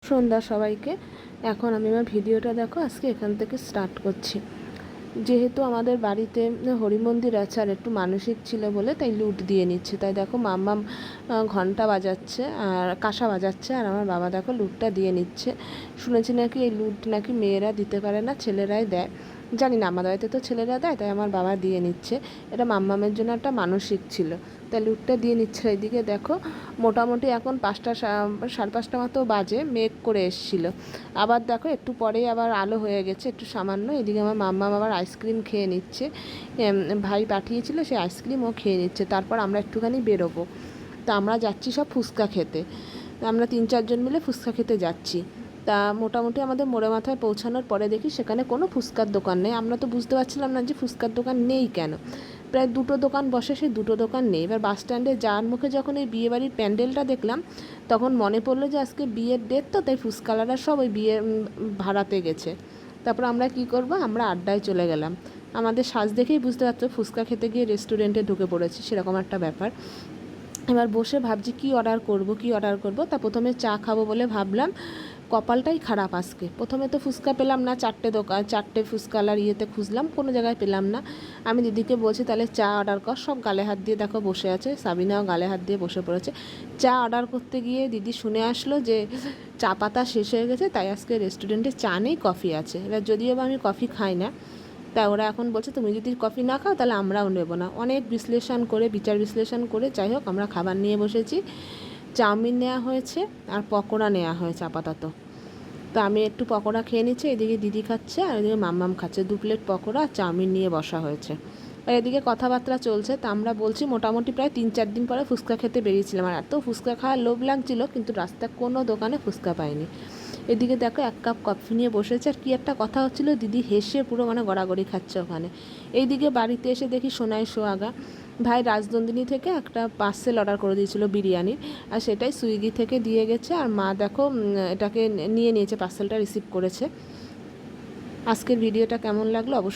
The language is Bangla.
সন্ধ্যা সবাইকে। এখন আমি আমার ভিডিওটা দেখো আজকে এখান থেকে স্টার্ট করছি। যেহেতু আমাদের বাড়িতে হরিমন্দির আছে আর একটু মানসিক ছিল বলে তাই লুট দিয়ে নিচ্ছে। তাই দেখো মাম্মাম ঘন্টা বাজাচ্ছে আর কাঁসা বাজাচ্ছে, আর আমার বাবা দেখো লুটটা দিয়ে নিচ্ছে। শুনেছি নাকি এই লুট নাকি মেয়েরা দিতে পারে না, ছেলেরাই দেয়। জানি না, আমাদের বাড়িতে তো ছেলেরা দেয়, তাই আমার বাবা দিয়ে নিচ্ছে। এটা মাম্মামের জন্য একটা মানসিক ছিল, তাই লুটটা দিয়ে নিচ্ছে। এদিকে দেখো মোটামুটি এখন 5টা সাড়ে 5টা মতো বাজে, মেঘ করে এসছিল। আবার দেখো একটু পরেই আবার আলো হয়ে গেছে একটু সামান্য। এদিকে আমার মাম্মাম আবার আইসক্রিম খেয়ে নিচ্ছে, ভাই পাঠিয়েছিল সেই আইসক্রিম ও খেয়ে নিচ্ছে। তারপর আমরা একটুখানি বেরোবো, তা আমরা যাচ্ছি সব ফুচকা খেতে। আমরা 3-4 জন মিলে ফুচকা খেতে যাচ্ছি। তা মোটামুটি আমাদের মোড়ে মাথায় পৌঁছানোর পরে দেখি সেখানে কোনো ফুচকার দোকান নেই। আমরা তো বুঝতে পারছিলাম না যে ফুচকার দোকান নেই কেন। প্রায় 2টো দোকান বসে, সেই 2টো দোকান নেই। এবার বাস স্ট্যান্ডে যাওয়ার মুখে যখন এই বিয়েবাড়ির প্যান্ডেলটা দেখলাম, তখন মনে পড়লো যে আজকে বিয়ের ডেট, তো তাই ফুচকালারা সব ওই বিয়ে ভাড়াতে গেছে। তারপর আমরা কি করব, আমরা আড্ডায় চলে গেলাম। আমাদের সাজ দেখেই বুঝতে পারছো ফুচকা খেতে গিয়ে রেস্টুরেন্টে ঢুকে পড়েছি, সেরকম একটা ব্যাপার। এবার বসে ভাবছি কি অর্ডার করব। তা প্রথমে চা খাবো বলে ভাবলাম, কপালটাই খারাপ আজকে। প্রথমে তো ফুচকা পেলাম না, 4টে ফুচকালার ইয়েতে খুঁজলাম, কোনো জায়গায় পেলাম না। আমি দিদিকে বলছি তাহলে চা অর্ডার কর। সব গালে হাত দিয়ে দেখো বসে আছে, সাবিনাও গালে হাত দিয়ে বসে পড়েছে। চা অর্ডার করতে গিয়ে দিদি শুনে আসলো যে চা পাতা শেষ হয়ে গেছে, তাই আজকে রেস্টুরেন্টে চা নেই, কফি আছে। এবার যদিও বা আমি কফি খাই না, তা ওরা এখন বলছে তুমি যদি কফি না খাও তাহলে আমরাও নেব না। অনেক বিচার বিশ্লেষণ করে যাই হোক আমরা খাবার নিয়ে বসেছি। চাউমিন নেওয়া হয়েছে আর পকোড়া নেওয়া হয়েছে আপাতত। তো আমি একটু পকোড়া খেয়ে নিচ্ছি, এদিকে দিদি খাচ্ছে আর এদিকে মাম্মাম খাচ্ছে। 2 প্লেট পকোড়া আর চাউমিন নিয়ে বসা হয়েছে। আর এদিকে কথাবার্তা চলছে। তা আমরা বলছি মোটামুটি প্রায় 3-4 দিন পরে ফুচকা খেতে বেরিয়েছিলাম, আর এত ফুচকা খাওয়ার লোভ লাগছিল, কিন্তু রাস্তায় কোনো দোকানে ফুচকা পাইনি। এদিকে দেখো 1 কাপ কফি নিয়ে বসেছে, আর কি একটা কথা হচ্ছিলো, দিদি হেসে পুরো মানে গড়াগড়ি খাচ্ছে ওখানে। এইদিকে বাড়িতে এসে দেখি সোনাই সোহাগা ভাই রাজনন্দিনী থেকে একটা পার্সেল অর্ডার করে দিয়েছিল বিরিয়ানির, আর সেটাই সুইগি থেকে দিয়ে গেছে। আর মা দেখো এটাকে নিয়ে নিয়েছে, পার্সেলটা রিসিভ করেছে। আজকের ভিডিওটা কেমন লাগলো অবশ্যই।